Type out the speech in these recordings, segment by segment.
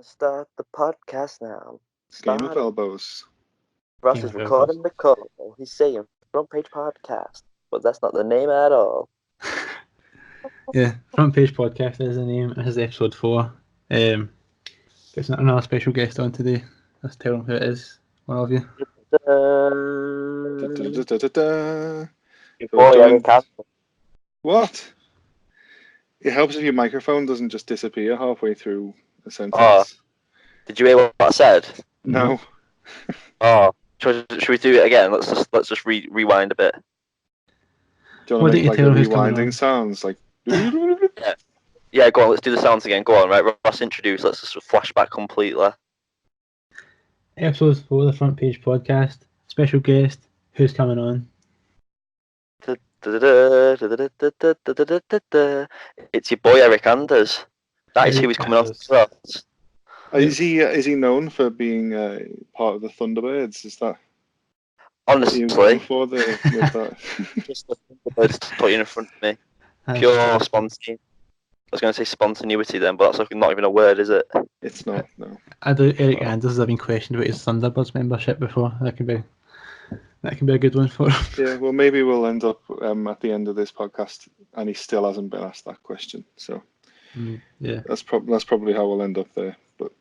Start the podcast now. Game of Start it. elbows. Russ Game is of recording the call. He's saying front page podcast, but that's not the name at all. Yeah, Front Page Podcast is the name. This is episode 4. There's another special guest on today. Let's tell them who it is. One of you. Da-da-da-da-da-da. Your So boy joined- Eryk Anders. What? It helps if your microphone doesn't just disappear halfway through a sentence. Oh. Did you hear what I said? No. Oh, should we do it again? Let's just rewind a bit. Do you Why want to don't you make tell like who's the coming rewinding on? sounds? Like. Yeah, go on. Let's do the sounds again. Go on, right? Ross, introduce. Let's just flashback completely. Episode 4 of the Front Page Podcast. Special guest. Who's coming on? It's your boy Eryk Anders. That is who he's Eryk coming on Anders. to. Ross. Is he known for being part of the Thunderbirds? Is that what he's known Honestly, for with that? just the Thunderbirds put you in front of me. Pure spontaneity. I was going to say spontaneity then, but that's not even a word, is it? It's not. No. I do. Eryk Anders has been questioned about his Thunderbirds membership before. That can be a good one for him. Yeah. Well, maybe we'll end up at the end of this podcast, and he still hasn't been asked that question. So Yeah. that's probably how we'll end up there. But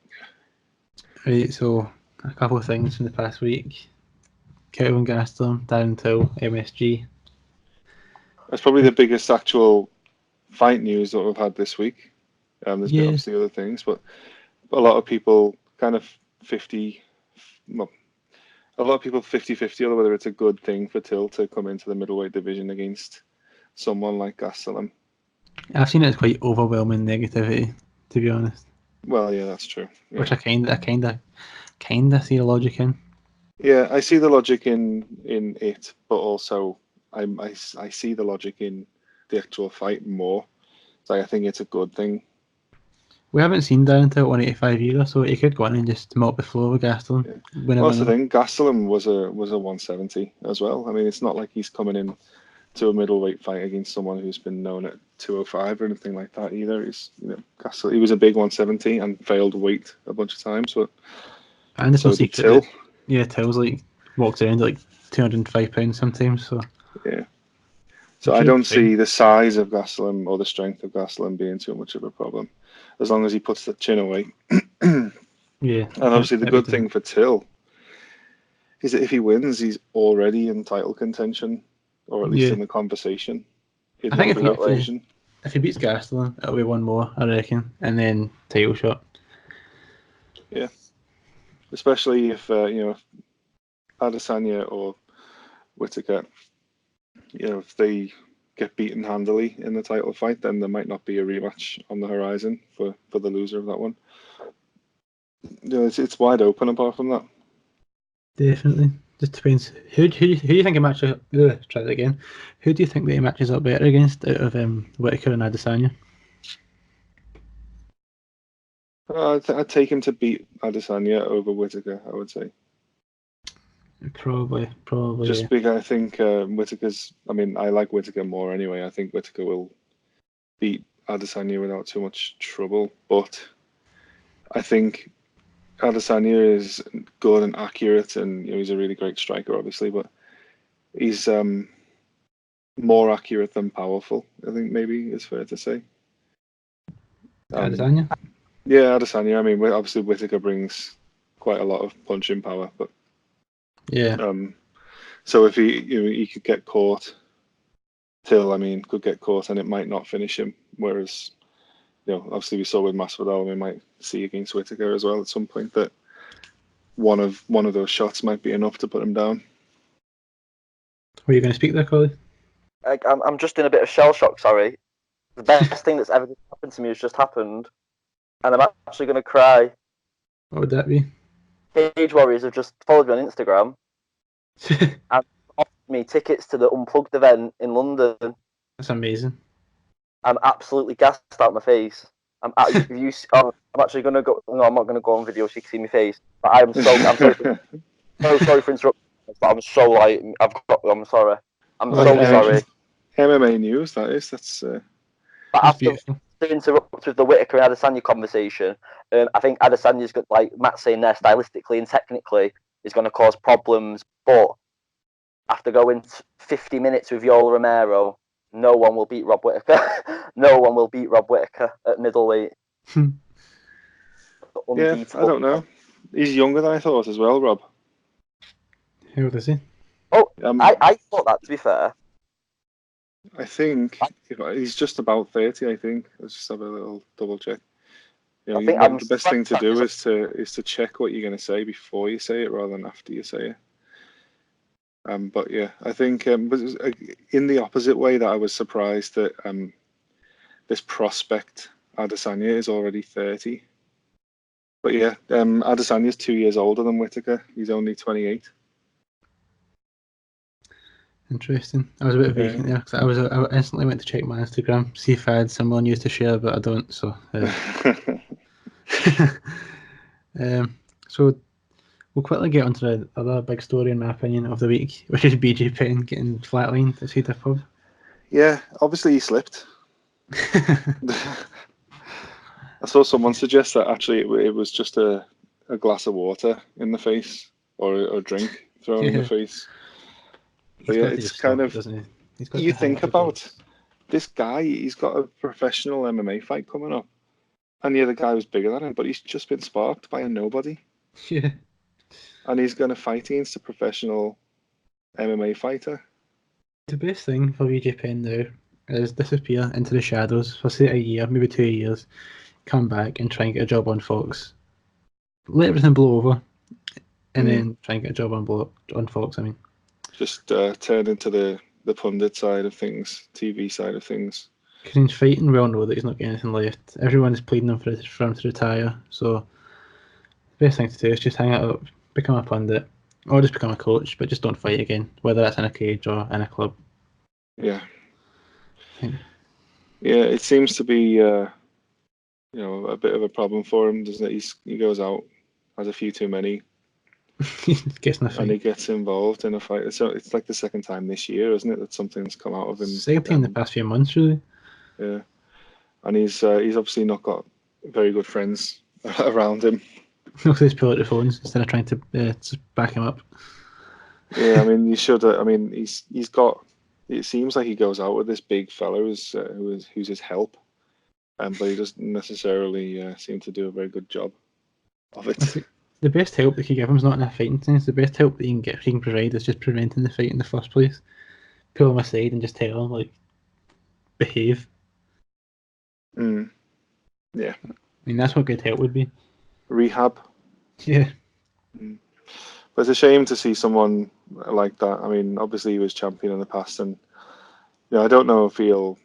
Right, so a couple of things from the past week. Cauley and Gastelum, down till MSG. that's probably the biggest actual fight news that we've had this week. There's been Yeah. obviously other things, but a lot of people kind of 50-50 on whether it's a good thing for Till to come into the middleweight division against someone like Gastelum. I've seen it as quite overwhelming negativity, to be honest. Well, yeah, that's true. Yeah. Which I kind of see the logic in. Yeah, I see the logic in it, but also I see the logic in the actual fight more. So I think it's a good thing. We haven't seen down to 185 either, so he could go in and just mop the floor with Gastelum. Well, that's the thing. Gastelum was a 170 as well. I mean, it's not like he's coming in to a middleweight fight against someone who's been known at 205 or anything like that either. He's Gastelum. He was a big 170 and failed weight a bunch of times, but And it's so no did secret. Till. Yeah, Till's walks around at 205 pounds sometimes. So Yeah. So I don't see the size of Gastelum or the strength of Gastelum being too much of a problem, as long as he puts the chin away. yeah. And obviously the good thing for Till is that if he wins, he's already in title contention, or at least Yeah. in the conversation. I think division. if he beats Gastelum, it'll be one more, I reckon, and then title shot. Yeah. Especially if if Adesanya or Whittaker, if they get beaten handily in the title fight, then there might not be a rematch on the horizon for the loser of that one. It's wide open apart from that. Definitely. Just depends. Who do you think he matches up? Try that again. Who do you think that he matches up better against out of Whittaker and Adesanya? I'd take him to beat Adesanya over Whittaker, I would say. Probably. Just Yeah. because I think Whittaker's. I mean, I like Whittaker more anyway. I think Whittaker will beat Adesanya without too much trouble. But I think Adesanya is good and accurate, and he's a really great striker, obviously. But he's more accurate than powerful. I think maybe it's fair to say. Adesanya? Yeah, Adesanya. I mean, obviously Whittaker brings quite a lot of punching power, but. Yeah. So if he could get caught, Till, could get caught, and it might not finish him. Whereas, obviously we saw with Masvidal, and we might see against Whittaker as well at some point that one of those shots might be enough to put him down. Were you going to speak there, Cauley? I'm just in a bit of shell shock. Sorry, the best thing that's ever happened to me has just happened, and I'm actually going to cry. What would that be? Cage Warriors have just followed me on Instagram and offered me tickets to the Unplugged event in London. That's amazing. I'm absolutely gassed out my face. I'm actually going to go. No, I'm not going to go on video so you can see my face. But I'm sorry for interrupting. But I'm so I'm sorry. I'm so sorry. MMA news, that is. That's. But That's beautiful. to interrupt with the Whittaker and Adesanya conversation, I think Adesanya's got, like Matt's saying there, stylistically and technically is going to cause problems, but after going 50 minutes with Yoel Romero, no one will beat Rob Whittaker. No one will beat Rob Whittaker at middleweight. Yeah, I don't know. He's younger than I thought as well, Rob. How old is he? Oh, I thought that, to be fair. I think he's just about 30. I think. Let's just have a little double check. You know, the best thing to do is to check what you're going to say before you say it, rather than after you say it. But yeah, I think in the opposite way that I was surprised that this prospect Adesanya is already 30. But yeah, Adesanya's 2 years older than Whittaker. He's only 28. Interesting. I was a bit vacant there because I instantly went to check my Instagram, see if I had similar news to share, but I don't. So, so we'll quickly get onto the other big story, in my opinion, of the week, which is BJ Penn getting flatlined at Cedar Pub. Yeah, obviously he slipped. I saw someone suggest that actually it was just a glass of water in the face or a drink thrown in the face. But yeah, it's kind of, you think about this guy, he's got a professional MMA fight coming up, and the other guy was bigger than him, but he's just been sparked by a nobody. Yeah. And he's going to fight against a professional MMA fighter. The best thing for BJ Penn now is disappear into the shadows for say a year, maybe 2 years, come back and try and get a job on Fox. Let everything blow over, and then try and get a job on Fox, I mean. Just turn into the pundit side of things, TV side of things. Because he's fighting, we all know that he's not getting anything left. Everyone is pleading him for him to retire. So the best thing to do is just hang it up, become a pundit, or just become a coach, but just don't fight again, whether that's in a cage or in a club. Yeah. Yeah, it seems to be a bit of a problem for him, doesn't it? He goes out, has a few too many. Gets nothing. And he gets involved in a fight. So it's like the second time this year, isn't it, that something's come out of him? Second time in the past few months, really. Yeah, and he's obviously not got very good friends around him. Look, let's pull out the phones instead of trying to back him up. Yeah, I mean, you should. I mean, he's got. It seems like he goes out with this big fellow who's his help, but he doesn't necessarily seem to do a very good job of it. The best help they can give him is not in a fighting sense. The best help that he can provide is just preventing the fight in the first place. Pull him aside and just tell him, like, behave. Yeah. I mean, that's what good help would be. Rehab. Yeah. But it's a shame to see someone like that. I mean, obviously he was champion in the past, and I don't know if he'll.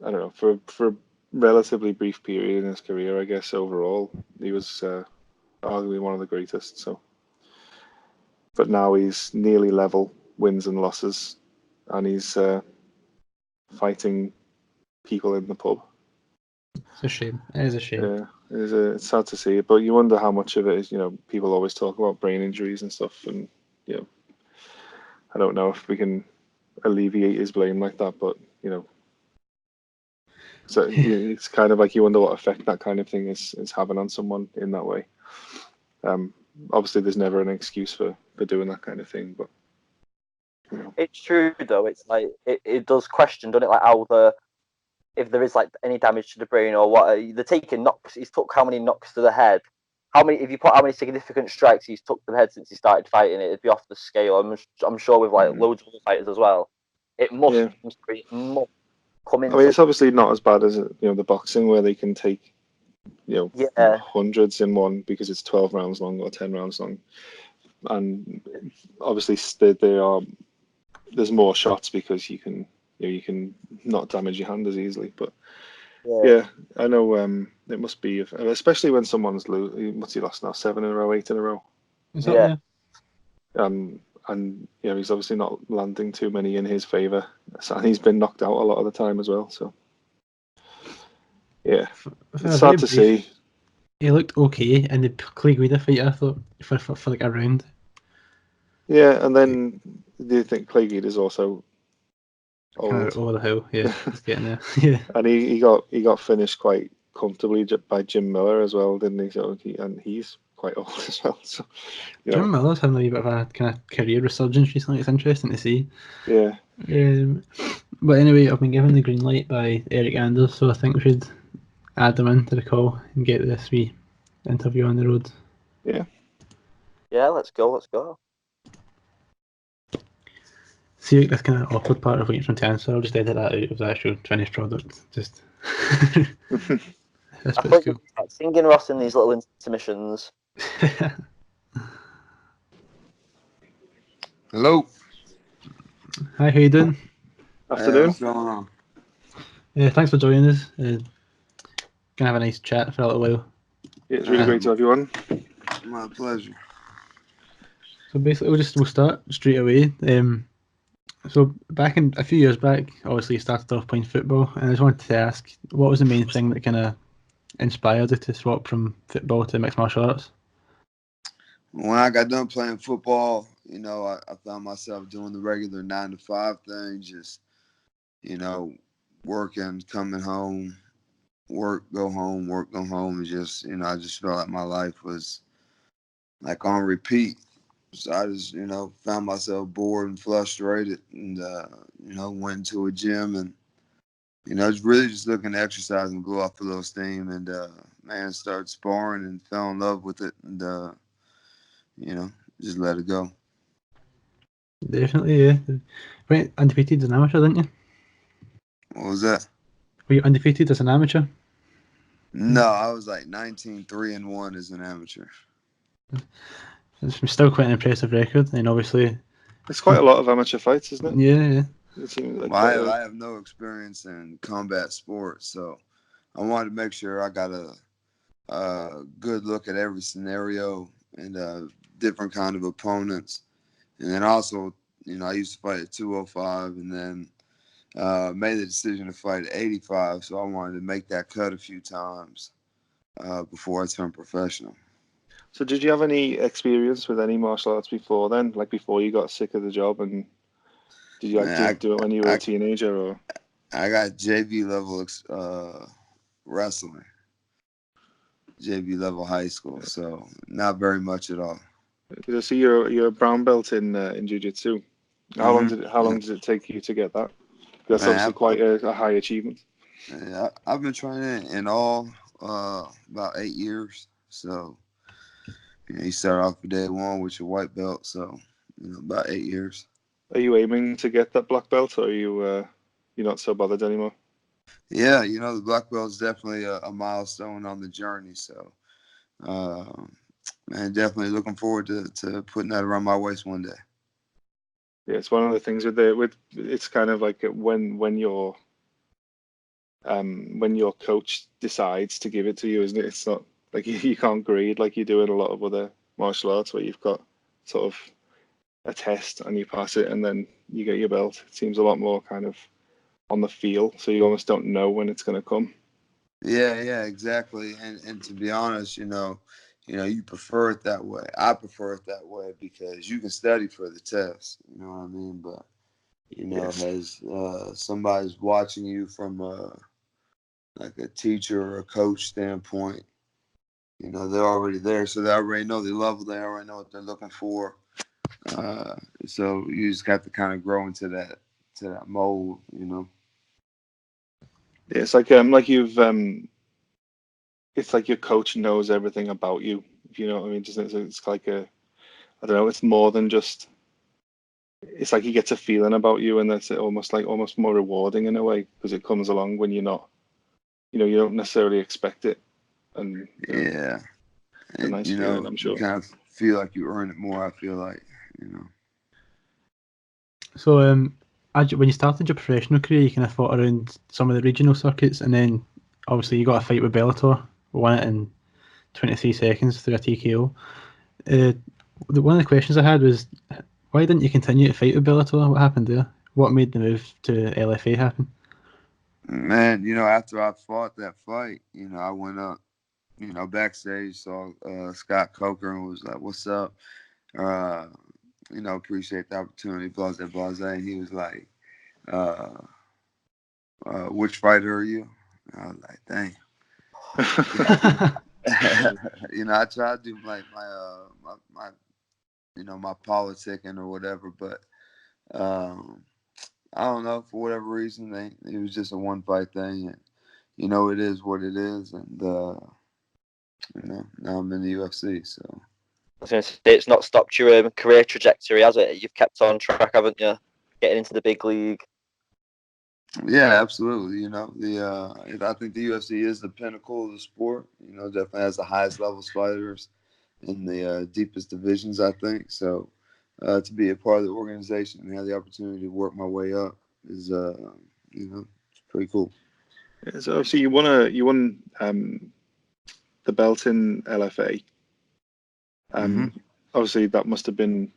I don't know, for a relatively brief period in his career, I guess overall he was arguably one of the greatest. So, but now he's nearly level wins and losses, and he's fighting people in the pub. It's a shame. It is a shame. Yeah, it's sad to see it, but you wonder how much of it is. People always talk about brain injuries and stuff, and I don't know if we can alleviate his blame like that, but so it's kind of like you wonder what effect that kind of thing is having on someone in that way. Obviously, there's never an excuse for doing that kind of thing, but it's true though. It's like it does question, doesn't it? Like how if there is like any damage to the brain or what they're taking knocks. He's took how many knocks to the head? If you put how many significant strikes he's took to the head since he started fighting, it'd be off the scale. I'm sure with like loads of other fighters as well. It must come in. I mean, it's obviously not as bad as the boxing where they can take hundreds in one because it's 12 rounds long or 10 rounds long, and obviously there's more shots because you can not damage your hand as easily. But yeah I know it must be, especially when someone's what's he lost now, 7 in a row, 8 in a row. Is that and he's obviously not landing too many in his favor, and he's been knocked out a lot of the time as well, so yeah, it's sad to see. He looked okay in the Clay Guida fight, I thought, for like a round. Yeah, and then do you think Clay Guida is also kind of old. over the hill. Yeah, it's getting there. Yeah. And he got finished quite comfortably by Jim Miller as well, didn't he? So and he's quite old as well. So Jim Miller's having a wee bit of a kind of career resurgence recently. It's interesting to see. yeah. But anyway, I've been given the green light by Eryk Anders, so I think we should add them into the call and get this wee interview on the road. Yeah. Yeah, let's go. See, like this kind of awkward part of waiting for him to answer, I'll just edit that out of the actual finished product. Just this I bit's thought cool. singing Ross in these little intermissions. Hello. Hi, how you doing? Afternoon. What's going on? Thanks for joining us. Gonna have a nice chat for a little while. Yeah, it's really great to have you on. My pleasure. So basically, we'll start straight away. So back in a few years back, obviously you started off playing football, and I just wanted to ask, what was the main thing that kind of inspired you to swap from football to mixed martial arts? When I got done playing football, I found myself doing the regular 9 to 5 thing, just, working, coming home, work, go home, work, go home. And just, I just felt like my life was like on repeat. So I just, found myself bored and frustrated and, went into a gym and, just really just looking to exercise and blow off a little steam and, started sparring and fell in love with it and, just let it go. Definitely, yeah. Went undefeated as an amateur, didn't you? What was that? Were you undefeated as an amateur? No, I was like 19-3-1 as an amateur. It's still quite an impressive record, and obviously, It's quite a lot of amateur fights, isn't it? yeah. It seems like Well, I have no experience in combat sports, so I wanted to make sure I got a good look at every scenario and different kind of opponents. And then also, I used to fight at 205 and then made the decision to fight at 85. So I wanted to make that cut a few times before I turned professional. So did you have any experience with any martial arts before then? Like before you got sick of the job, and did you do it when you were a teenager? Or I got JV level wrestling, JV level high school, so not very much at all. I see you're a brown belt in jiu-jitsu. How long does it take you to get that? That's obviously quite a high achievement. I've been training in all about 8 years. So you start off with day one with your white belt. So about 8 years. Are you aiming to get that black belt, or are you're not so bothered anymore? Yeah, the black belt is definitely a milestone on the journey. So, definitely looking forward to putting that around my waist one day. Yeah, it's one of the things with it's kind of like when your coach decides to give it to you, isn't it? It's not like you can't grade like you do in a lot of other martial arts where you've got sort of a test and you pass it and then you get your belt. It seems a lot more kind of on the feel, so you almost don't know when it's going to come. Yeah, exactly. And to be honest, you prefer it that way. I prefer it that way because you can study for the test. You know what I mean? But Yes. as somebody's watching you from like a teacher or a coach standpoint, they're already there, so they already know the level. They already know what they're looking for. So you just got to kind of grow into that mold. Yeah, it's like you've it's like your coach knows everything about you. If you know what I mean, it's like I don't know. It's more than just. It's like he gets a feeling about you, and that's almost more rewarding in a way because it comes along when you're not, you don't necessarily expect it, and Yeah, it's a nice feeling, I'm sure. You kind of feel like you earn it more. I feel like. So, when you started your professional career, you kind of fought around some of the regional circuits, and then obviously you got a fight with Bellator, won it in 23 seconds through a TKO. One of the questions I had was, why didn't you continue to fight with Bellator? What happened there? What made the move to LFA happen? Man, after I fought that fight, I went up, backstage, saw Scott Coker and was like, "What's up? Appreciate the opportunity, blase, blase." And he was like, uh, which fighter are you? I was like, dang. I try to do like my my politicking or whatever, but um, I don't know, for whatever reason it was just a one fight thing, and it is what it is, and now I'm in the UFC, so. I was going to say, it's not stopped your career trajectory, has it? You've kept on track, haven't you? Getting into the big league. Yeah, absolutely. I think the UFC is the pinnacle of the sport. Definitely has the highest levels fighters in the deepest divisions, I think. So to be a part of the organization and have the opportunity to work my way up is, it's pretty cool. Yeah, so obviously you won the belt in LFA. Mm-hmm. Obviously that must have been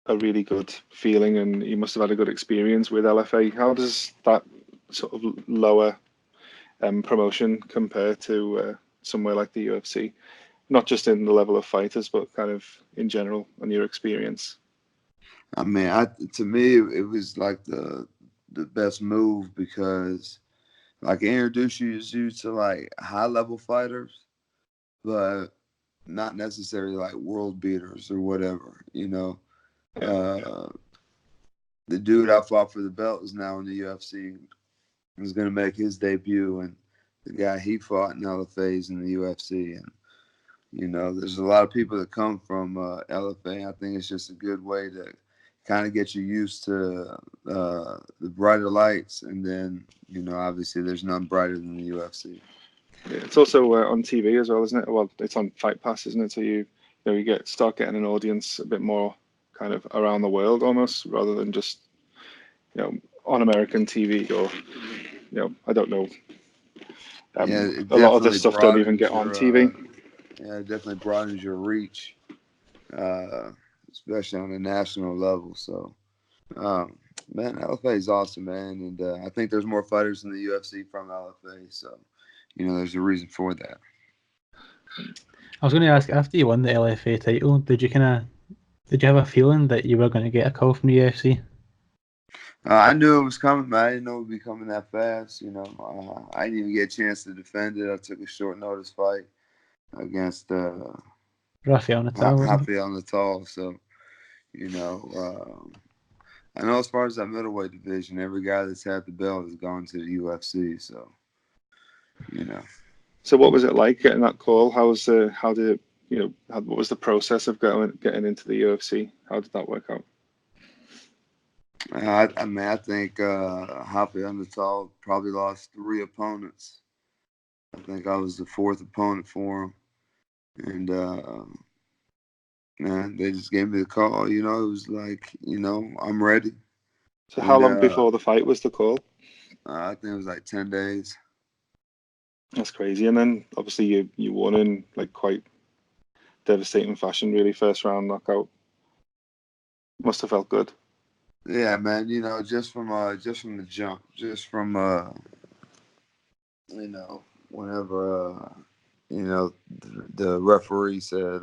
a really good feeling, and you must have had a good experience with LFA. How does that sort of lower promotion compare to somewhere like the UFC? Not just in the level of fighters, but kind of in general on your experience. I mean, to me, it was like the best move because like it introduces you to like high level fighters, but not necessarily like world beaters or whatever. Uh, the dude I fought for the belt is now in the UFC. He's going to make his debut, and the guy he fought in LFA is in the UFC. And there's a lot of people that come from LFA. I think it's just a good way to kind of get you used to the brighter lights, and then obviously there's none brighter than the UFC. Yeah, it's also on TV as well, isn't it? Well, it's on Fight Pass, isn't it? So you start getting an audience a bit more kind of around the world almost, rather than just on American TV or I don't know. Yeah, it A lot of this definitely stuff don't even broadens get on your TV. it definitely broadens your reach, uh, especially on a national level. So, man, LFA is awesome, man, and I think there's more fighters in the UFC from LFA. So, there's a reason for that. I was going to ask, after you won the LFA title, did you have a feeling that you were going to get a call from the UFC? I knew it was coming, man. I didn't know it would be coming that fast. I didn't even get a chance to defend it. I took a short notice fight against Rafael Natal, wasn't it? Rafael Natal. So, I know as far as that middleweight division, every guy that's had the belt has gone to the UFC. So, So what was it like getting that call? How did it, what was the process of getting into the UFC? How did that work out? I mean, I think Rafael Natal probably lost 3 opponents. I think I was the 4th opponent for him. And, man, they just gave me the call. It was like, I'm ready. So how And long before the fight was the call? I think it was like 10 days. That's crazy. And then obviously you won in like quite devastating fashion, really. First round knockout. Must have felt good. Yeah, man. Just from the jump, just from whenever the referee said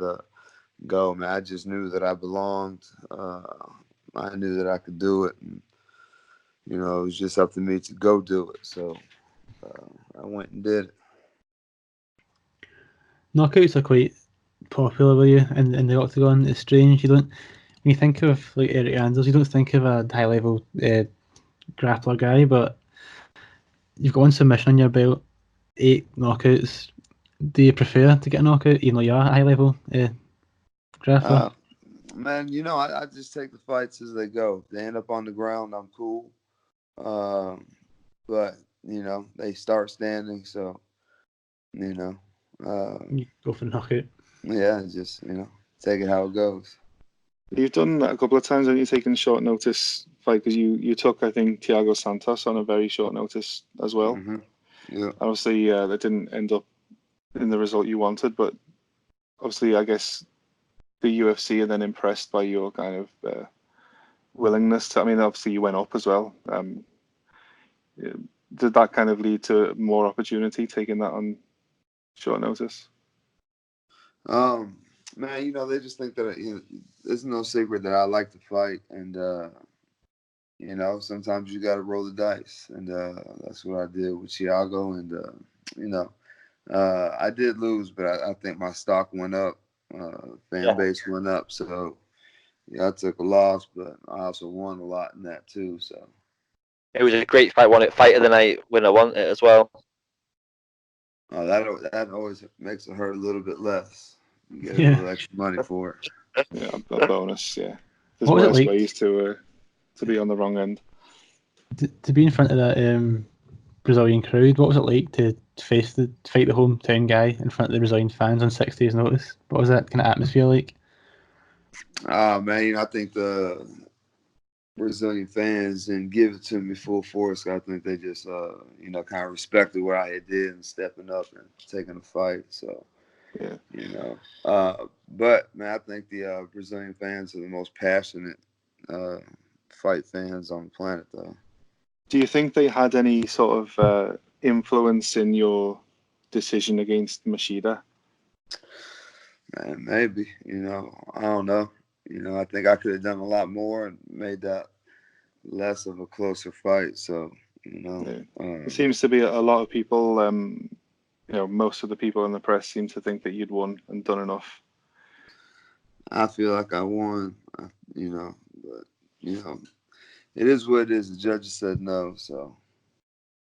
go, man, I just knew that I belonged. I knew that I could do it, and it was just up to me to go do it. So I went and did it. Knockouts are quite popular with you in the octagon. It's strange. When you think of like Eryk Anders, you don't think of a high level grappler guy, but you've got one submission on your belt, 8 knockouts. Do you prefer to get a knockout, even though you are a high level grappler? Man, I just take the fights as they go. If they end up on the ground, I'm cool. But they start standing, so You go for the knockout. yeah, just take it how it goes. You've done that a couple of times, and you've taken short notice fight because you took, I think, Thiago Santos on a very short notice as well. Mm-hmm. Yeah. Obviously, that didn't end up in the result you wanted, but obviously, I guess the UFC are then impressed by your kind of willingness to. I mean, obviously, you went up as well. Did that kind of lead to more opportunity taking that on short notice? Man, they just think that it's no secret that I like to fight, and you know, sometimes you got to roll the dice, and that's what I did with Thiago. And you know, I did lose, but I think my stock went up, fan base went up. So yeah, I took a loss, but I also won a lot in that too. So It was a great fight. Won it. Fight of the night winner won it as well. that always makes it hurt a little bit less. You get a Yeah. little extra money for it. Yeah, a bonus. Yeah, there's What was it worse like ways to be on the wrong end. to be in front of that Brazilian crowd? What was it like to fight the hometown guy in front of the Brazilian fans on 6 days' notice? What was that kind of atmosphere like? Man, you know, I think the Brazilian fans didn't give it to me full force. I think they just, you know, kind of respected what I had did and stepping up and taking the fight. So, Yeah, you know, but man, I think the Brazilian fans are the most passionate fight fans on the planet, though. do you think they had any sort of influence in your decision against Machida? Man, maybe, you know, I don't know. You know, I think I could have done a lot more and made that less of a closer fight. So, you know, Yeah. There seems to be a lot of people. You know, most of the people in the press seem to think that you'd won and done enough. I feel like I won, you know, but, you know, it is what it is. The judges said no, so,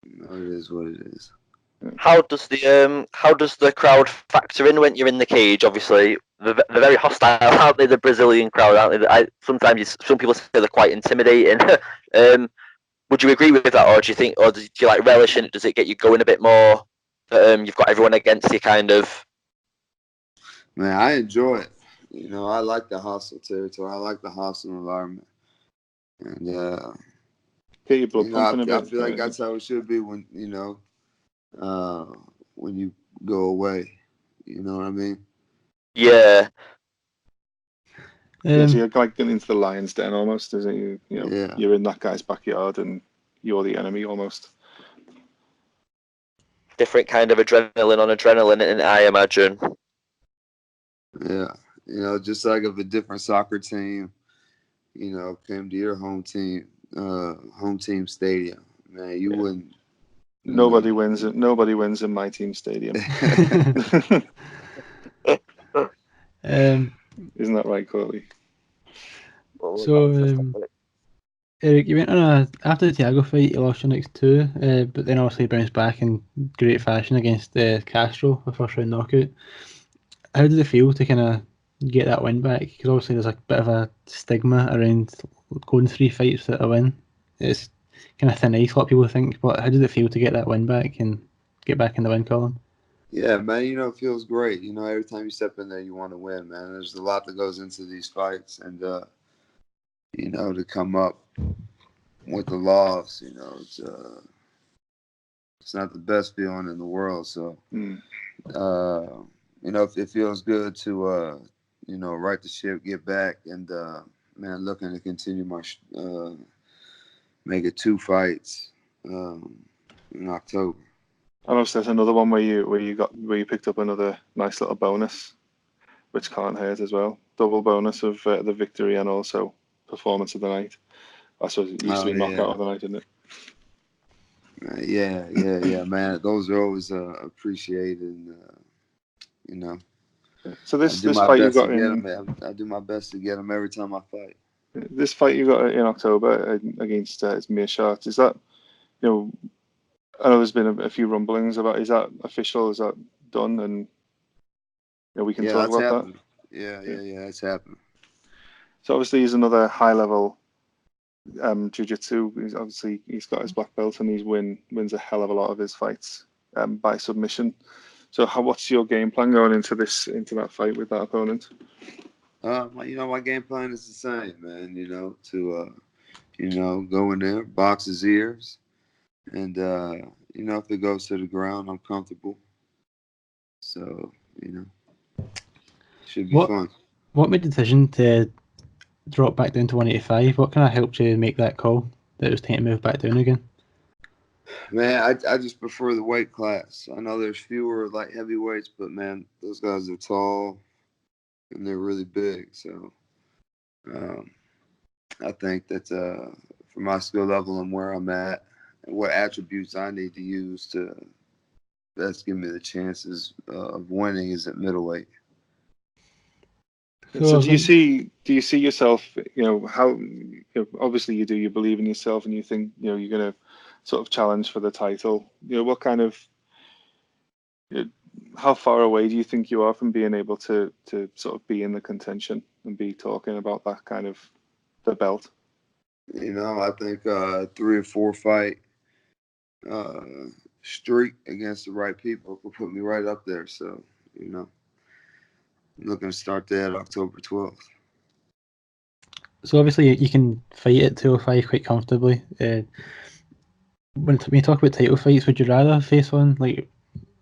you know, it is what it is. How does the crowd factor in when you're in the cage? Obviously, they're very hostile, aren't they? The Brazilian crowd, aren't they? Sometimes some people say they're quite intimidating. Would you agree with that, or do you think, or do you like relish in it? Does it get you going a bit more? You've got everyone against you, kind of. Man, I enjoy it. You know, I like the hostile territory. I like the hostile environment. And, Get your blood you know, I, pumping a I bit. feel like that's how it should be when, you know, when you go away. You know what I mean? Yeah, Yeah, so Um, you're like getting into the lion's den almost, isn't it? You know, Yeah. you're in that guy's backyard and you're the enemy almost. different kind of adrenaline, and I imagine. Yeah. You know, just like if a different soccer team, you know, came to your home team stadium, man, you Yeah. wouldn't. Nobody wins. Nobody wins in my team stadium. um, Isn't that right, Cauley? so, Eryk, you went on after the Thiago fight, you lost your next two, but then obviously bounced back in great fashion against Castro, a first round knockout. How did it feel to kind of get that win back? Because obviously there's a bit of a stigma around going 3 fights without a win. It's kind of thin ice, a lot of people think, but how did it feel to get that win back and get back in the win column? Yeah, man, you know, it feels great. You know, every time you step in there, you want to win, man. There's a lot that goes into these fights, and you know, to come up with the loss, you know, it's not the best feeling in the world. So, you know, it feels good to you know, right the ship, get back, and man, looking to continue my make it 2 fights in October. And obviously there's another one where you picked up another nice little bonus, which can't hurt as well. Double bonus of the victory and also performance of the night. I suppose it used to be knockout of the night, didn't it? Yeah, man. Those are always appreciated. And, you know, So I this do this my fight you best to got get in them. I do my best to get them every time I fight. this fight you got in October against Meerschaert. Is that, you know, I know there's been a few rumblings about, is that official? Is that done? And you know, we can Yeah, talk that's about that. happening. Yeah, that's happening. So obviously he's another high level jiu-jitsu. He's got his black belt and wins a hell of a lot of his fights by submission. So what's your game plan going into that fight with that opponent? You know, my game plan is the same, man. You know, to you know, go in there, box his ears, and you know, if it goes to the ground, I'm comfortable. So, you know, should be fun. What made the decision to drop back down to 185? What kind of helped you make that call that it was time to move back down again? Man, I just prefer the weight class. I know there's fewer light heavyweights, but man, those guys are tall and they're really big. So I think that for my skill level and where I'm at, and what attributes I need to use to best give me the chances of winning is at middleweight. So do you see yourself, how, obviously you do, you believe in yourself and you think, you're going to sort of challenge for the title. What kind of, how far away do you think you are from being able to sort of be in the contention and be talking about that kind of the belt? I think 3 or 4 fight streak against the right people will put me right up there. So, I'm looking to start that October 12th. So obviously you can fight at 205 quite comfortably. When you talk about title fights, would you rather face one like,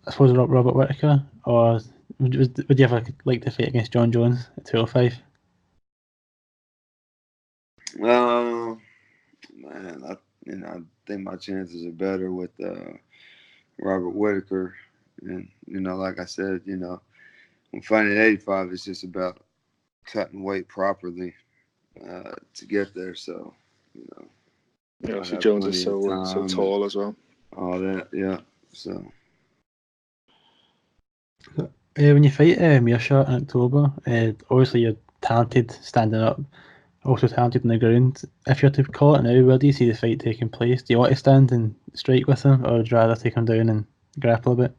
I suppose, Robert Whittaker, or would you ever like to fight against John Jones at 205? Man, I think my chances are better with Robert Whittaker, and like I said, when fighting at 85, it's just about cutting weight properly to get there. So, See, Jones is so tall as well. All that, yeah. So. When you fight Mearshart in October, obviously you're talented standing up, also talented on the ground. If you're to call it now, where do you see the fight taking place? Do you want to stand and strike with him, or would you rather take him down and grapple a bit?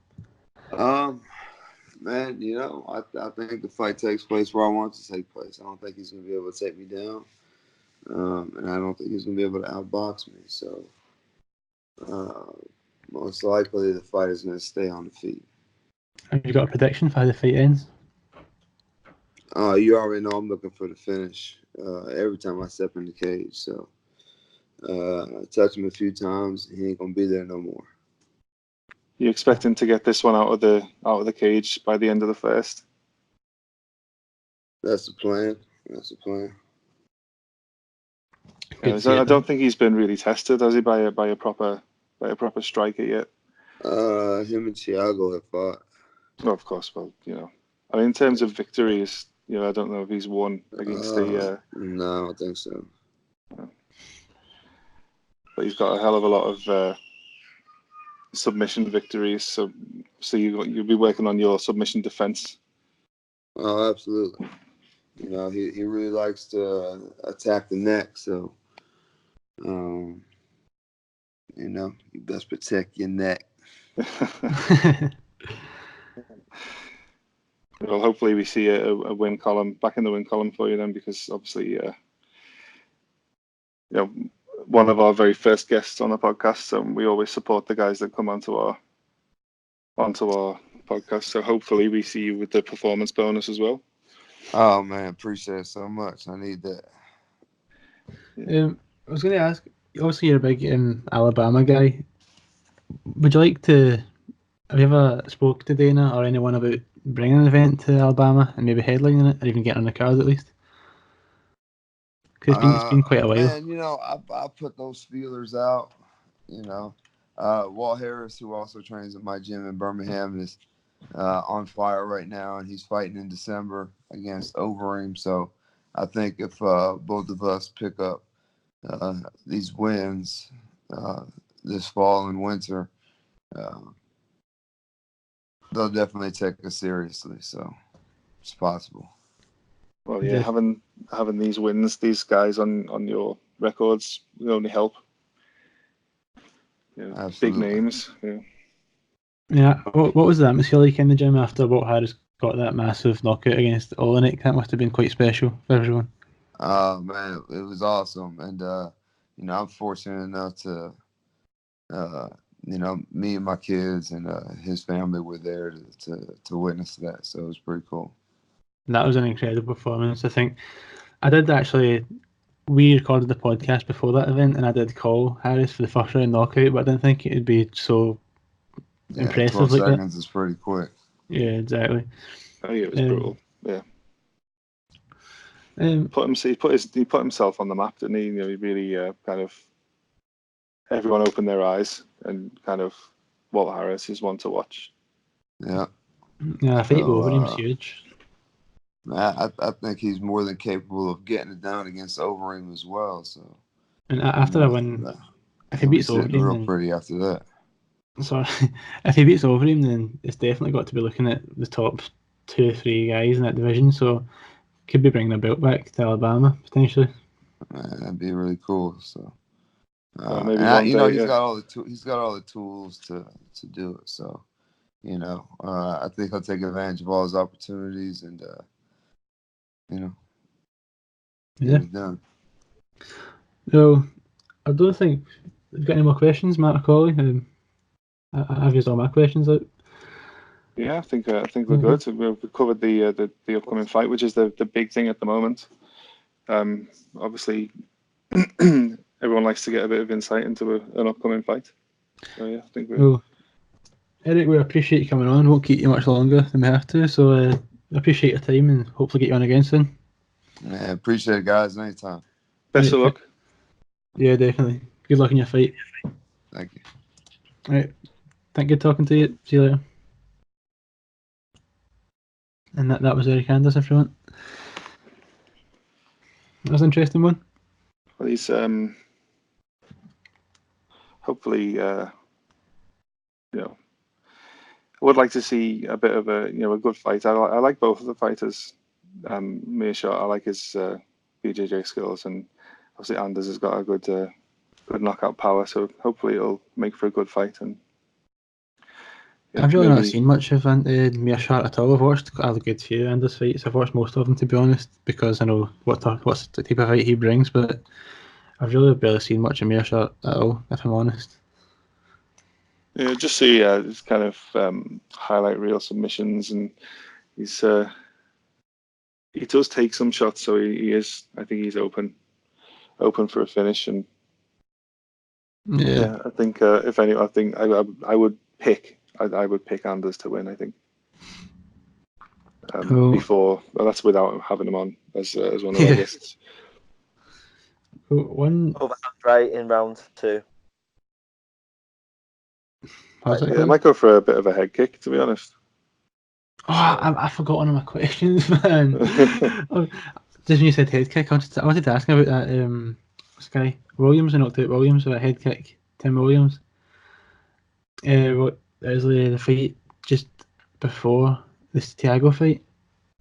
Man, I think the fight takes place where I want it to take place. I don't think he's going to be able to take me down, and I don't think he's going to be able to outbox me. So, most likely the fight is going to stay on the feet. Have you got a prediction for how the fight ends? You already know I'm looking for the finish every time I step in the cage. So, I touch him a few times, he ain't going to be there no more. You expecting to get this one out of the cage by the end of the first? That's the plan. I don't think he's been really tested, has he, by a proper striker yet? Him and Thiago have fought. Well, of course. Well, I mean, in terms of victories, I don't know if he's won against the. No, I don't think so. But he's got a hell of a lot of submission victories. So you'll be working on your submission defense. Oh, absolutely. He really likes to attack the neck. So, you best protect your neck. Well, hopefully we see a win column back in the win column for you then, because obviously, one of our very first guests on the podcast, and we always support the guys that come onto our podcast. So hopefully we see you with the performance bonus as well. Oh man, appreciate it so much. I need that. I was going to ask. Obviously, you're a big Alabama guy. Would you like to? Have you ever spoke to Dana or anyone about bringing an event to Alabama and maybe headlining it, or even getting on the card at least? Because it's been quite a while. Man, I put those feelers out. Walt Harris, who also trains at my gym in Birmingham, is on fire right now, and he's fighting in December against Overeem. So I think if both of us pick up these wins this fall and winter, they'll definitely take us seriously. So it's possible. Well, yeah, having these wins, these guys on your records will only help. Big names. Yeah. What was the atmosphere like in the gym after Walt Harris got that massive knockout against Olenek? That must have been quite special for everyone. Oh man, it was awesome, and I'm fortunate enough to, me and my kids and his family were there to witness that. So it was pretty cool. That was an incredible performance. I think I did actually. We recorded the podcast before that event, and I did call Harris for the first round knockout, but I didn't think it'd be so impressive. 12 like seconds that. is pretty quick. Yeah, exactly. Oh yeah, it was brutal. Yeah. He Put himself on the map, didn't he? He really kind of everyone opened their eyes, and kind of Walt Harris is one to watch. Yeah. Yeah, I think Overeem's huge. I think he's more than capable of getting it down against Overeem as well. So And after I win, if he He'll be beats sitting Overeem, real then pretty after that. sorry, if he beats Overeem, then it's definitely got to be looking at the top 2 or 3 guys in that division. So could be bringing a belt back to Alabama potentially. That'd be really cool. So, maybe one day. he's got all the tools to do it. So, I think he'll take advantage of all his opportunities and get it done. So I don't think we've got any more questions, Matt or Cauley. I've used all my questions out. Yeah, I think we're good. We've covered the upcoming fight, which is the big thing at the moment. Obviously, everyone likes to get a bit of insight into an upcoming fight. So yeah, I think we're. Well, Eryk, we appreciate you coming on. Won't keep you much longer than we have to. So I appreciate your time and hopefully get you on again soon. Yeah, appreciate it, guys. Anytime. Best of luck. Yeah, definitely. Good luck in your fight. Thank you. All right. Thank you talking to you. See you later. And that was Eryk Anders, everyone. That was an interesting one. Well, he's hopefully I would like to see a bit of a good fight. I like both of the fighters. Meerschaert, I like his BJJ skills, and obviously Anders has got a good knockout power. So hopefully it'll make for a good fight. And I've really not seen much of Meerschaert at all. I've watched a good few Anders fights. I've watched most of them, to be honest, because I know what's the type of fight he brings. But I've really barely seen much of Meerschaert at all, if I'm honest. Yeah, just see just kind of highlight reel submissions, and he does take some shots, so he is. I think he's open for a finish, and I think if any, I think I would pick Anders to win. I think before that's without having him on as one of our guests. One over right in round 2. I might go for a bit of a head kick, to be honest. Oh, I've forgotten all my questions, man. Just when you said head kick, I wanted to ask about that. This guy Williams, knocked out Williams with a head kick. Tim Williams. What is the fight just before this Thiago fight?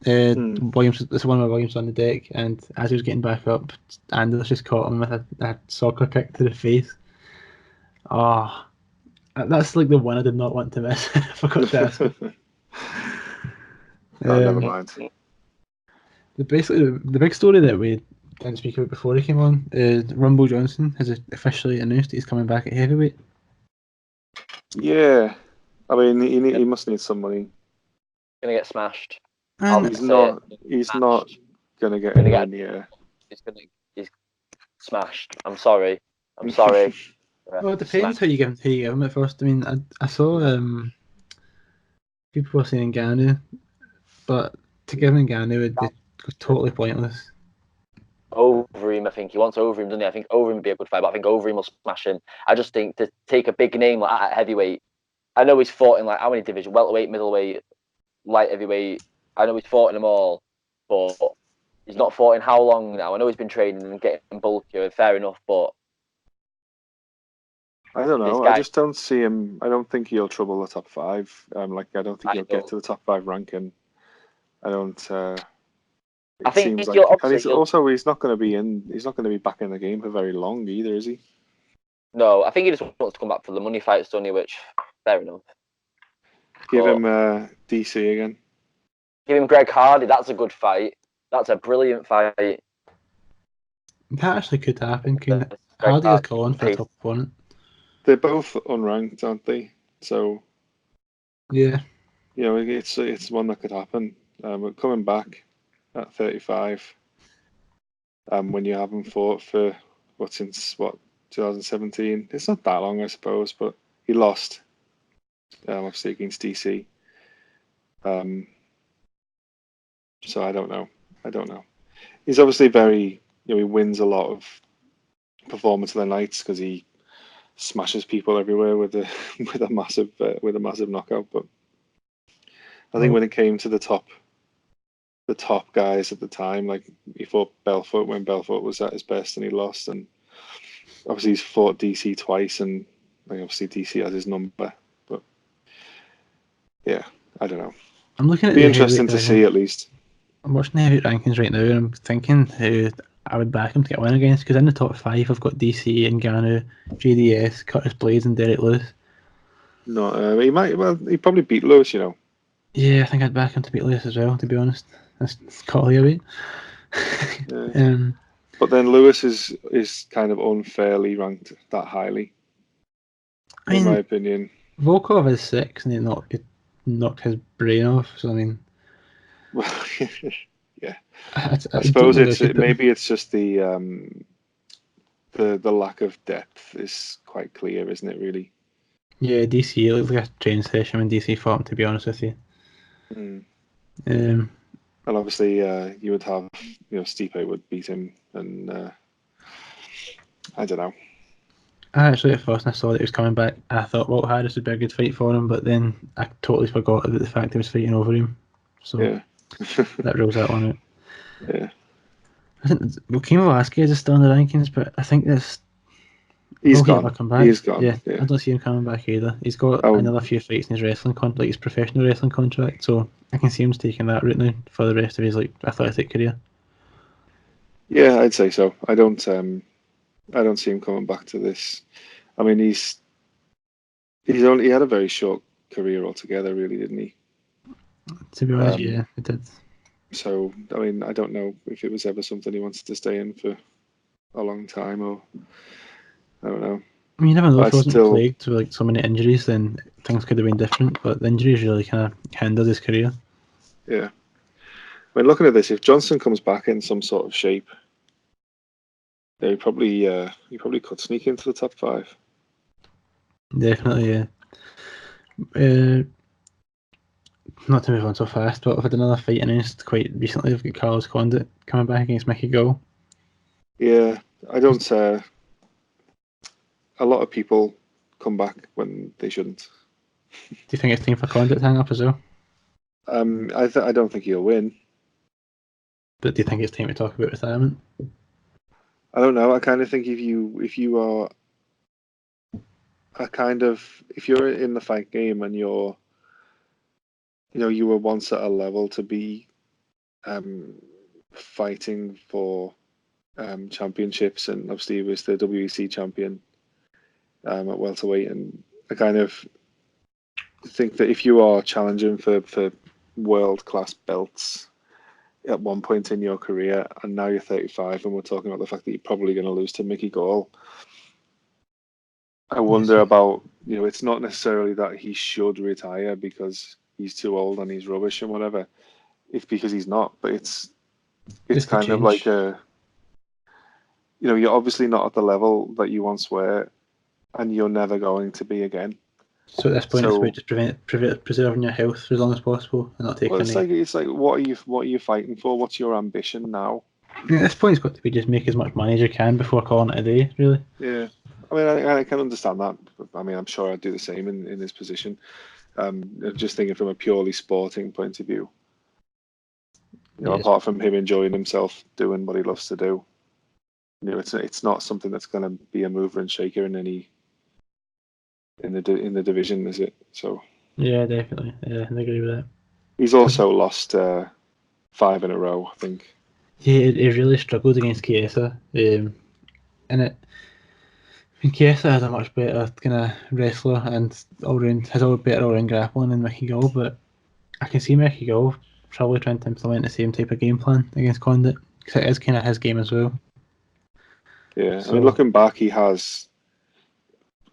Williams. This one where Williams on the deck, and as he was getting back up, Anders just caught him with a soccer kick to the face. Oh, that's like the one I did not want to miss. I forgot to ask him. Never mind. The big story that we didn't speak about before he came on is Rumble Johnson has officially announced he's coming back at heavyweight. Yeah, I mean he must need some money. Gonna get smashed. He's not gonna get anywhere near. He's smashed. I'm sorry. Well, it depends how you give him at first. I mean, I saw people were saying Ngannou, but to give him Ngannou would be totally pointless. Overeem, I think he wants Overeem, doesn't he? I think Overeem would be a good fight, but I think Overeem will smash him. I just think to take a big name like at heavyweight. I know he's fought in like how many divisions? Welterweight, middleweight, light heavyweight. I know he's fought in them all, but he's not fought in how long now? I know he's been training and getting bulkier. Fair enough, but I don't know. I just don't see him. I don't think he'll trouble the top 5. I don't think he'll get to the top 5 ranking. I don't. It seems like, and he's not going to be in. He's not going to be back in the game for very long either, is he? No, I think he just wants to come back for the money fights, don't he? Which, fair enough. Give him DC again. Give him Greg Hardy. That's a good fight. That's a brilliant fight. That actually could happen. Hardy is calling for a top opponent. They're both unranked, aren't they? So yeah, it's one that could happen. But coming back at 35, when you haven't fought for since 2017, it's not that long, I suppose. But he lost, obviously against DC. So I don't know. He's obviously very, he wins a lot of performance of the nights because he smashes people everywhere with a massive knockout. But I think when it came to the top guys at the time, like he fought Belfort when Belfort was at his best and he lost, and obviously he's fought DC twice, and like, obviously DC has his number. But yeah, I don't know. I'm looking at Be the interesting heavyweight to see division. at least. I'm watching the heavyweight rankings right now, and I'm thinking who I would back him to get a win against. Because in the top 5, I've got DC, Ngannou, JDS, Curtis Blades, and Derek Lewis. No, he might. Well, he probably beat Lewis, you know. Yeah, I think I'd back him to beat Lewis as well. To be honest, that's Cauley away. Yeah. But then Lewis is kind of unfairly ranked that highly, in my opinion. Volkov is 6, and he knocked his brain off. So I mean, Well, yeah. I suppose don't know, maybe it's just the lack of depth is quite clear, isn't it? Really. Yeah, DC. It looks like a train session when DC fought him. To be honest with you. And obviously, you would have, Stipe would beat him, and I don't know. Actually, at first I saw that he was coming back, I thought Walt Harris would be a good fight for him, but then I totally forgot about the fact he was fighting over him. So Yeah. that rules that one out. Yeah. I think Cain Velasquez is still in the rankings, but I think He's will he gone. ever come back? He's gone. Yeah, Yeah. I don't see him coming back either. He's got another few fights in his wrestling contract, like his professional wrestling contract, so I can see him taking that route now for the rest of his athletic career. Yeah, I'd say so. I don't see him coming back to this. I mean, he had a very short career altogether, really, didn't he? To be honest, yeah, it did. So, I mean, I don't know if it was ever something he wanted to stay in for a long time, or I don't know. I mean, you never know. If he wasn't plagued with so many injuries, then things could have been different. But the injuries really kind of hindered his career. Yeah. I mean, looking at this, if Johnson comes back in some sort of shape, he probably could sneak into the top 5. Definitely, yeah. Not to move on so fast, but I've had another fight announced quite recently. I've got Carlos Condit coming back against Mickey Gall. Yeah, I don't. A lot of people come back when they shouldn't. Do you think it's time for Condit to hang up as well? I don't think he'll win. But do you think it's time to talk about retirement? I don't know. I kind of think if you are if you're in the fight game and you were once at a level to be fighting for championships, and obviously he was the WEC champion at welterweight, and I kind of think that if you are challenging for world-class belts at one point in your career, and now you're 35, and we're talking about the fact that you're probably going to lose to Mickey Gall, I wonder about, it's not necessarily that he should retire because he's too old and he's rubbish and whatever. It's because he's not, but it's kind of like you're obviously not at the level that you once were, and you're never going to be again. So at this point, it's about just preserving your health for as long as possible and not taking any. It's like what are you fighting for? What's your ambition now? Yeah, at this point, it's got to be just make as much money as you can before calling it a day, really. Yeah. I mean, I can understand that. I mean, I'm sure I'd do the same in his position. Just thinking from a purely sporting point of view. Apart from him enjoying himself doing what he loves to do, it's not something that's going to be a mover and shaker in the division, is it? So. Yeah, definitely. Yeah, I agree with that. He's also lost 5 in a row, I think. Yeah, he really struggled against Chiesa, and Chiesa is a much better kind of wrestler and has better all-round grappling than Mickey Gall, but I can see Mickey Gall probably trying to implement the same type of game plan against Condit, because it is kind of his game as well. Yeah, I mean, looking back, he has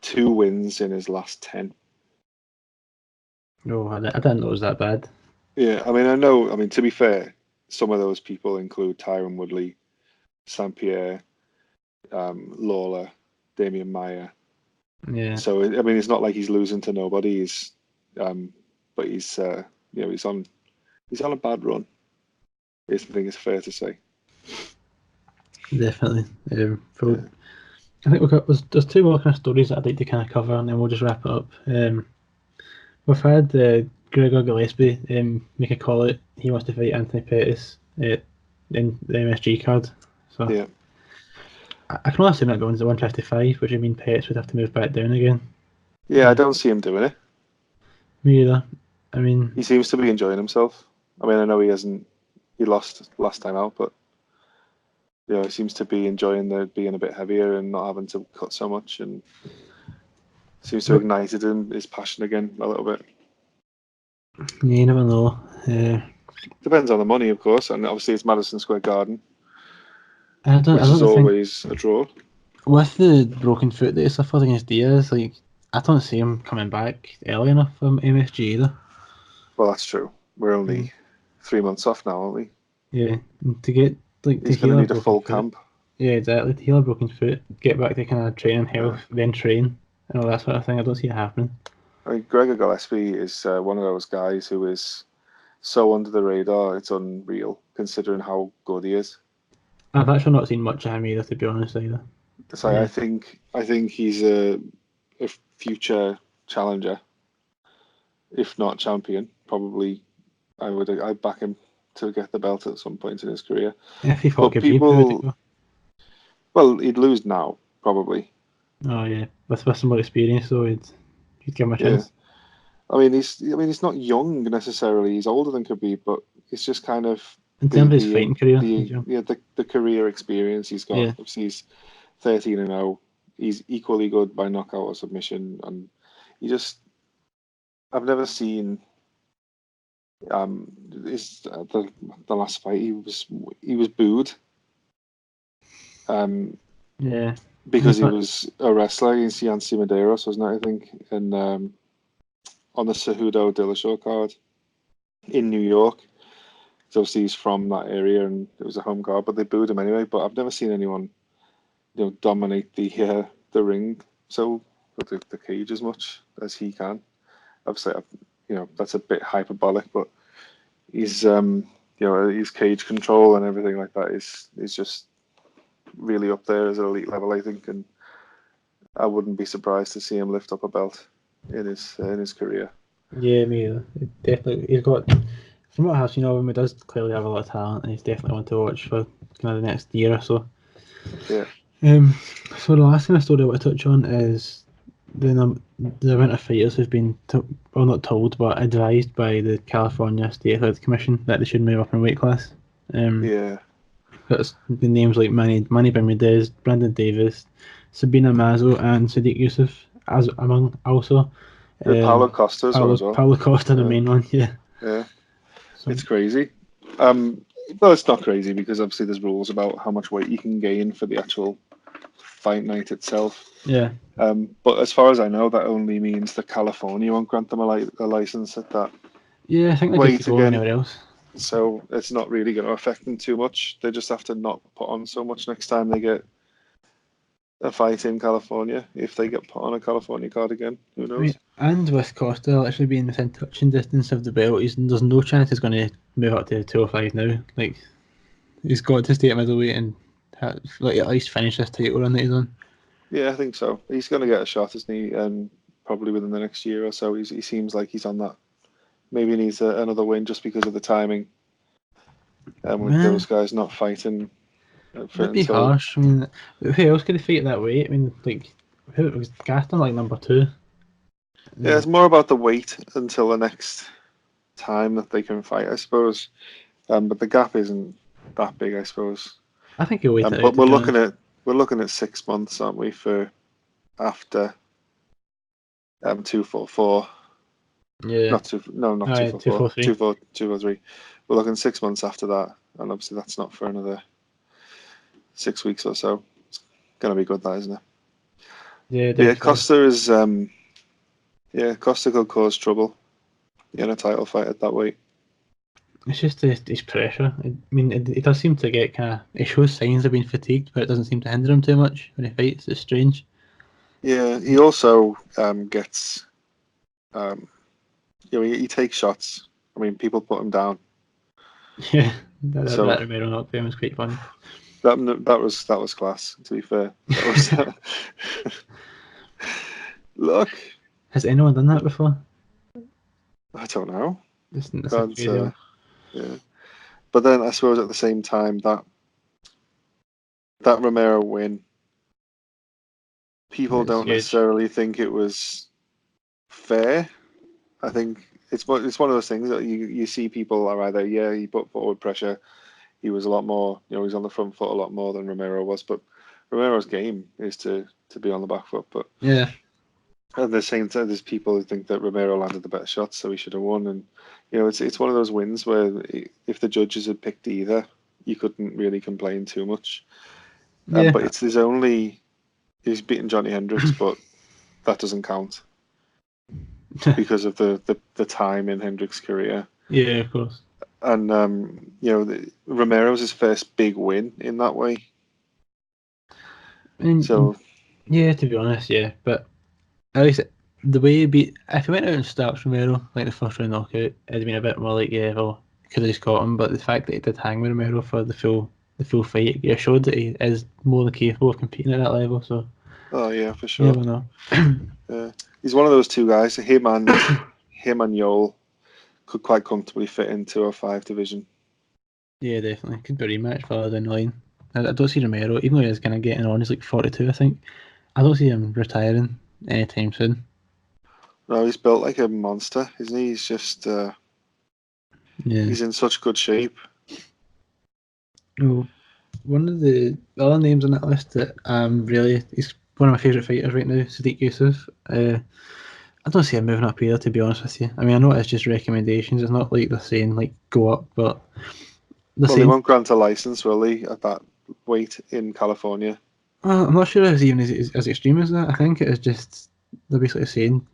2 wins in his last 10. No, I didn't know it was that bad. Yeah, I mean, to be fair, some of those people include Tyron Woodley, St. Pierre, Lawler, Damian Maia. Yeah. So I mean, it's not like he's losing to nobody. But he's he's on a bad run. I think it's fair to say. Definitely. I think there's 2 more kind of stories that I'd like to kind of cover, and then we'll just wrap it up. We've had Gregor Gillespie make a call out. He wants to fight Anthony Pettis in the MSG card. So yeah. I can only assume that goes to 155, which would mean Pettis would have to move back down again. Yeah, I don't see him doing it. Me either. I mean, He seems to be enjoying himself. I mean, I know he hasn't. He lost last time out, but he seems to be enjoying the being a bit heavier and not having to cut so much, and seems to have ignited his passion again a little bit. you never know. Depends on the money, of course, and obviously it's Madison Square Garden, I which is don't think always a draw. with the broken foot that he suffered against Diaz, like I don't see him coming back early enough from MSG either. Well, that's true. We're only 3 months off now, aren't we? Yeah, to get to He's going heal to a need a broken full foot. camp. Yeah, exactly. To heal a broken foot, get back to kind of training health, then train, and all that sort of thing. I don't see it happening. I mean, Gregor Gillespie is one of those guys who is so under the radar, it's unreal, considering how good he is. I've actually not seen much of him either, to be honest either. So I think he's a future challenger, if not champion. Probably, I'd back him to get the belt at some point in his career. If he fought But Khabib, who would it people, go? well, he'd lose now probably. Oh yeah, with some more experience, though, he'd give him a Yeah. chance. I mean, he's not young necessarily. He's older than Khabib, but it's just kind of In terms of his fighting career, he's young. the career experience he's got. Yeah. Obviously, he's 13-0. He's equally good by knockout or submission, and I've never seen the last fight he was booed Yeah. because he was a wrestler against Yancy Medeiros, wasn't it? I think, and on the Cejudo Dillashaw card in New York. So obviously he's from that area and it was a home card, but they booed him anyway. But I've never seen anyone, dominate the ring the cage as much as he can. Obviously, that's a bit hyperbolic, but he's his cage control and everything like that is just really up there as an elite level, I think, and I wouldn't be surprised to see him lift up a belt in his career. Yeah, me either. Definitely, he's got. From what I've seen of him, he does clearly have a lot of talent, and he's definitely one to watch for kind of the next year or so. Yeah. So the last kind of story I want to touch on is the amount of fighters who've been not told, but advised by the California State Athletic Commission that they should move up in weight class. Yeah. That's the names like Manny Bermudez, Brandon Davis, Sabina Mazo, and Sadiq Yusuf, as among also. Paulo Costa as well. Paulo Costa, the main one, yeah. Yeah. It's crazy. Well, it's not crazy because obviously there's rules about how much weight you can gain for the actual fight night itself. Yeah. But as far as I know, that only means that California won't grant them a license at that. Yeah, I think they're good to go anywhere else. So it's not really going to affect them too much. They just have to not put on so much next time they get a fight in California. If they get put on a California card again, who knows? Right. And with Costa actually being within touching distance of the belt, there's no chance he's going to move up to 205 now. Like, he's got to stay at middleweight and at least finish this title run that he's on. Yeah, I think so. He's going to get a shot, isn't he? And probably within the next year or so. He seems like he's on that. Maybe he needs another win just because of the timing. With those guys not fighting. That'd be harsh. I mean, who else could he fight at that weight? I mean, like, who was Gaston like number 2? Yeah, it's more about the weight until the next time that they can fight, I suppose. But the gap isn't that big, I suppose. I think he'll wait it out. But we're looking at 6 months, aren't we, for after 244. Yeah. Not 244. 243. We're looking 6 months after that, and obviously that's not for another 6 weeks or so. It's going to be good, that, isn't it? Yeah, definitely. Yeah, Costa is. Costa could cause trouble in a title fight at that weight. It's just his pressure. I mean, it does seem to get kind of. It shows signs of being fatigued, but it doesn't seem to hinder him too much when he fights. It's strange. Yeah, he also gets. He takes shots. I mean, people put him down. Yeah, that Romero knockdown was quite fun. That was class. To be fair, that was. Look. Has anyone done that before? I don't know. Yeah. But then I suppose at the same time that Romero win people It's don't huge. necessarily think it was fair. I think it's one of those things that you see people are either, yeah, he put forward pressure, he was a lot more, he was on the front foot a lot more than Romero was, but Romero's game is to be on the back foot. But Yeah. at the same time, there's people who think that Romero landed the better shots, so he should have won. And it's one of those wins where if the judges had picked either, you couldn't really complain too much. Yeah. But he's beaten Johnny Hendricks, but that doesn't count because of the time in Hendricks' career. Yeah, of course. And Romero's his first big win in that way. And So yeah, to be honest, yeah. But at least the way he beat, if he went out and starts Romero like the first round knockout, it'd been a bit more like, yeah, well, could have just caught him. But the fact that he did hang with Romero for the full fight, yeah, showed that he is more than capable of competing at that level. So oh yeah, for you sure. never know. He's one of those two guys. Him and Yoel could quite comfortably fit into a 5 division. Yeah, definitely. Could be a rematch further down the line. I don't see Romero, even though he's kind of getting on, he's like 42, I think. I don't see him retiring anytime soon. No, he's built like a monster, isn't he? He's just he's in such good shape. Well, one of the other names on that list that he's one of my favourite fighters right now, Sadiq Yusuf. I don't see him moving up either, to be honest with you. I mean, I know it's just recommendations. It's not like they're saying like go up, but They won't grant a license, will they, at that weight in California? I'm not sure it's even as extreme as that. I think it is just they're basically saying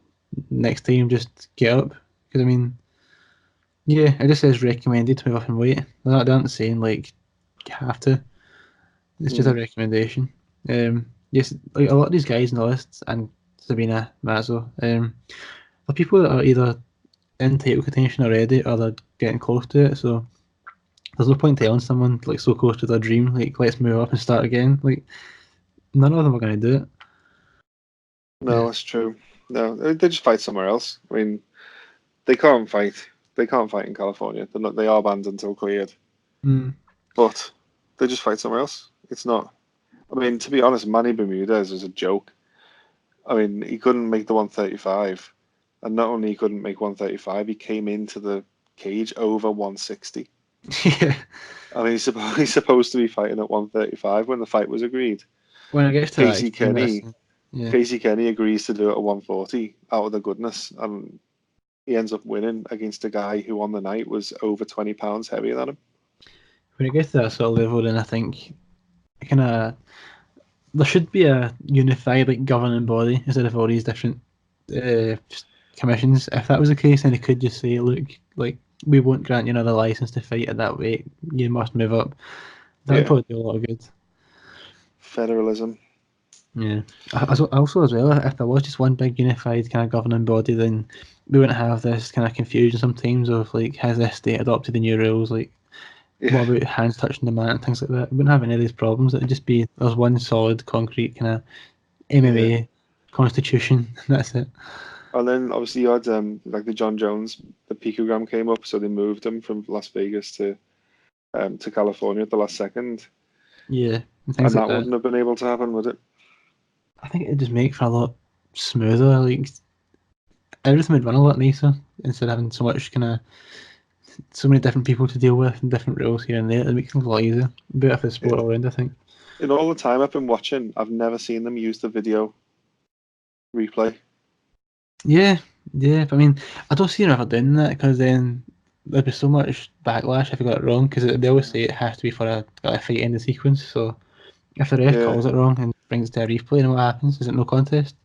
next time just get up, because I mean, yeah, it just says recommended to move up in weight. They're not saying like you have to. It's just a recommendation. Yes, like a lot of these guys in the list and Sabina Mazzo, are people that are either in title contention already or they're getting close to it. So there's no point telling someone like so close to their dream, like let's move up and start again. Like none of them are going to do it. No, that's true. No, they just fight somewhere else. I mean, they can't fight. They can't fight in California. They're not, they are banned until cleared. But they just fight somewhere else. It's not. I mean, to be honest, Manny Bermudez is a joke. I mean, he couldn't make the 135, and not only he couldn't make 135, he came into the cage over 160. Yeah. I mean, he's supposed to be fighting at 135 when the fight was agreed. When I get to Casey that, Kenny, yeah. Casey Kenny agrees to do it at 140 out of the goodness, and he ends up winning against a guy who on the night was over 20 pounds heavier than him. When it gets to that sort of level, then I think kind of there should be a unified like governing body instead of all these different just commissions. If that was the case, then they could just say, look, like we won't grant you another license to fight at that weight. You must move up. That would probably do a lot of good. Federalism. Yeah. Also, as well, if there was just one big unified kind of governing body, then we wouldn't have this kind of confusion sometimes of like, has this state adopted the new rules? Like, what about hands touching the mat and things like that? We wouldn't have any of these problems. It would just be there's one solid, concrete kind of MMA constitution. And that's it. And then obviously you had like the John Jones, the picogram came up, so they moved him from Las Vegas to California at the last second. Yeah, and that wouldn't have been able to happen, would it? I think it'd just make for a lot smoother. Like everything would run a lot nicer instead of having so many different people to deal with and different rules here and there. It makes things a lot easier. Better for the sport all around, I think. In all the time I've been watching, I've never seen them use the video replay. Yeah. But I mean, I don't see them ever doing that because then there'd be so much backlash if you got it wrong. Because they always say it has to be for a fight ending sequence. So if the ref calls it wrong and brings it to a replay, then what happens? Is it no contest?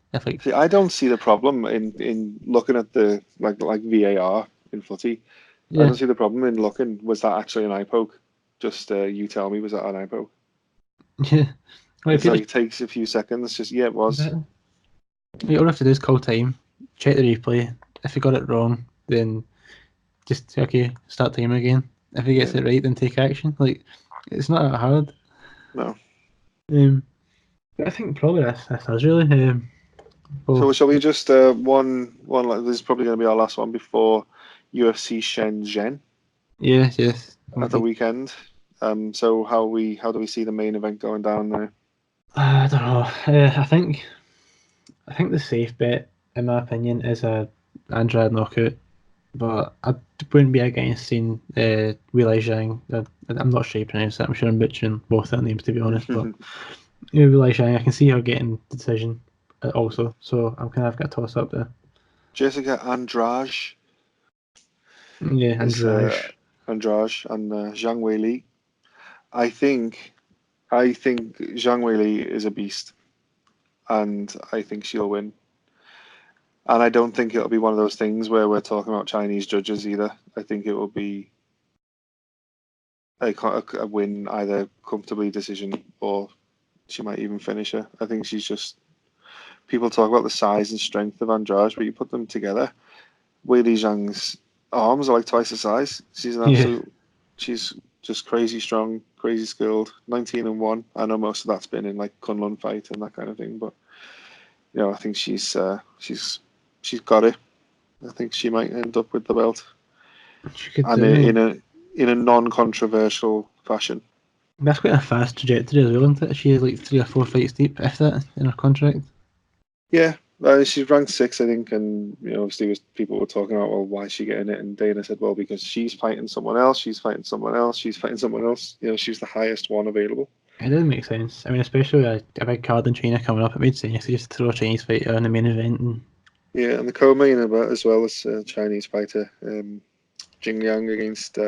See, I don't see the problem in looking at the like VAR in footy. I don't see the problem in looking. Was that actually an eye poke? Just you tell me, was that an eye poke? Yeah. It's like it takes a few seconds. Just it was. All you have to do is call time, check the replay. If you got it wrong, then just say, okay, start time again. If he gets it right, then take action. Like it's not that hard. No. But I think probably that's us really. So shall we just one this is probably going to be our last one before UFC Shenzhen. Yes. At the weekend. So how do we see the main event going down there? I don't know. I think I think the safe bet, in my opinion, is a Andrade knockout. But I wouldn't be against seeing Weili Zhang. I'm not sure you pronounce that. I'm sure I'm butchering both their names, to be honest. But Weili Zhang, I can see her getting the decision also. So I'm kind of got a toss up there. Jessica Andrade Yeah, is Andrade. Andrade and Zhang Weili. I think Zhang Weili is a beast, and I think she'll win. And I don't think it'll be one of those things where we're talking about Chinese judges either. I think it will be a win, either comfortably decision or she might even finish her. I think she's just. People talk about the size and strength of Andrade, but you put them together. Weili Zhang's arms are like twice the size. She's an absolute. She's just crazy strong, crazy skilled. 19-1. I know most of that's been in like Kunlun fight and that kind of thing, but I think she's got it. I think she might end up with the belt, She could and do it. in a non-controversial fashion. That's quite a fast trajectory as well, isn't it? She is like 3 or 4 fights deep, if that, in her contract. Yeah, she's ranked 6, I think, and obviously people were talking about, well, why is she getting it? And Dana said, well, because she's fighting someone else, she's fighting someone else, she's fighting someone else. She's the highest one available. It does make sense. I mean, especially with a big card in China coming up, it made sense to just throw a Chinese fighter in the main event. And Yeah, and the co-main event as well as Chinese fighter Jing Yang against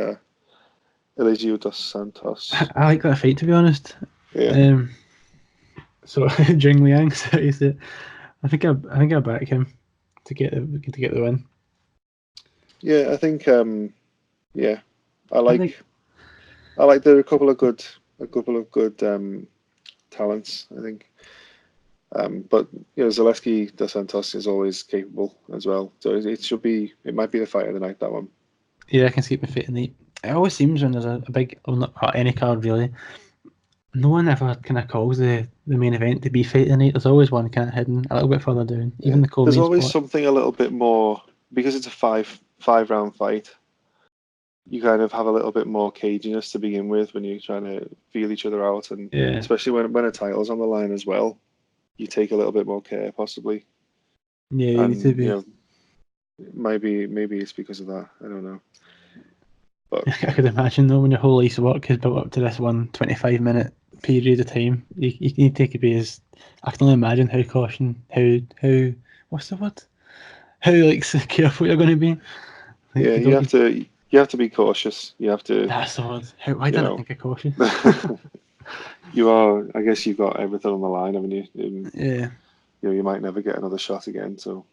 Eligio dos Santos. I like that fight, to be honest. Yeah. So Jing Liang, so is it? I think I back him to get the win. Yeah, I think I like there are a couple of good talents, I think. But Zaleski dos Santos is always capable as well, so it might be the fight of the night, that one. Yeah, I can see it fit in the. It always seems when there's a big, well, not any card really, no one ever kind of calls the main event to be fight of the night. There's always one kind of hidden a little bit further down. Even the co-main There's always spot. something a little bit more, because it's a five round fight. You kind of have a little bit more caginess to begin with when you're trying to feel each other out, and especially when a title's on the line as well, you take a little bit more care possibly. Yeah, you need to be. Maybe it's because of that. I don't know. But I could imagine though, when your whole life's work is built up to this 25-minute period of time, you need to be as. I can only imagine how what's the word? How careful you're going to be. You have to be cautious. You have to. That's the word. Why didn't I think of cautious? You are. I guess you've got everything on the line, haven't you? Yeah. You might never get another shot again, so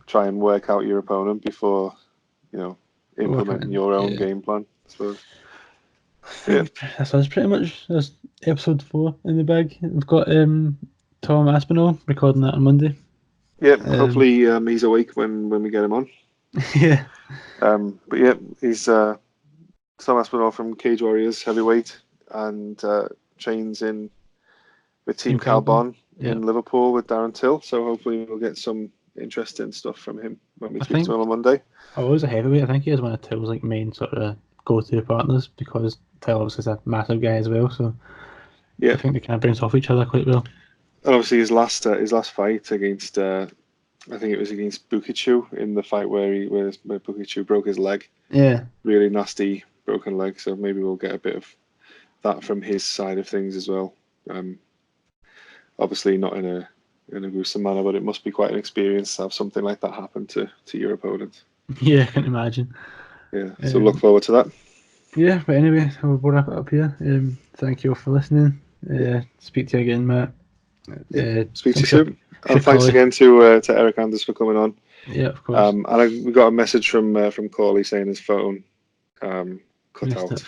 try and work out your opponent before, implementing your own game plan, I suppose. That's pretty much that's episode 4 in the bag. We've got Tom Aspinall recording that on Monday. Yeah, hopefully he's awake when we get him on. Yeah. But yeah, he's Tom Aspinall from Cage Warriors heavyweight, and trains with Team Calbon in Liverpool with Darren Till. So hopefully we'll get some interesting stuff from him when we speak to him on Monday. Oh, as a heavyweight, I think he is one of Till's main sort of go-to partners, because Till obviously is a massive guy as well. So I think they kind of bounce off each other quite well. And obviously his last fight against I think it was against Bukichu, in the fight where Bukichu broke his leg. Yeah. Really nasty broken leg. So maybe we'll get a bit of that from his side of things as well. Obviously not in a gruesome manner, but it must be quite an experience to have something like that happen to your opponent. Yeah, I can imagine. Yeah, so look forward to that. Yeah, but anyway, we'll wrap it up here. Thank you all for listening. Speak to you again, Matt. Speak to you soon. And thanks again to Eryk Anders for coming on. Yeah, of course. And we got a message from Cauley saying his phone cut out.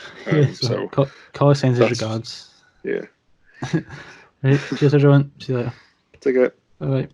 So Cauley sends his regards. Yeah. Right, cheers everyone. See you later. Take care. Bye bye.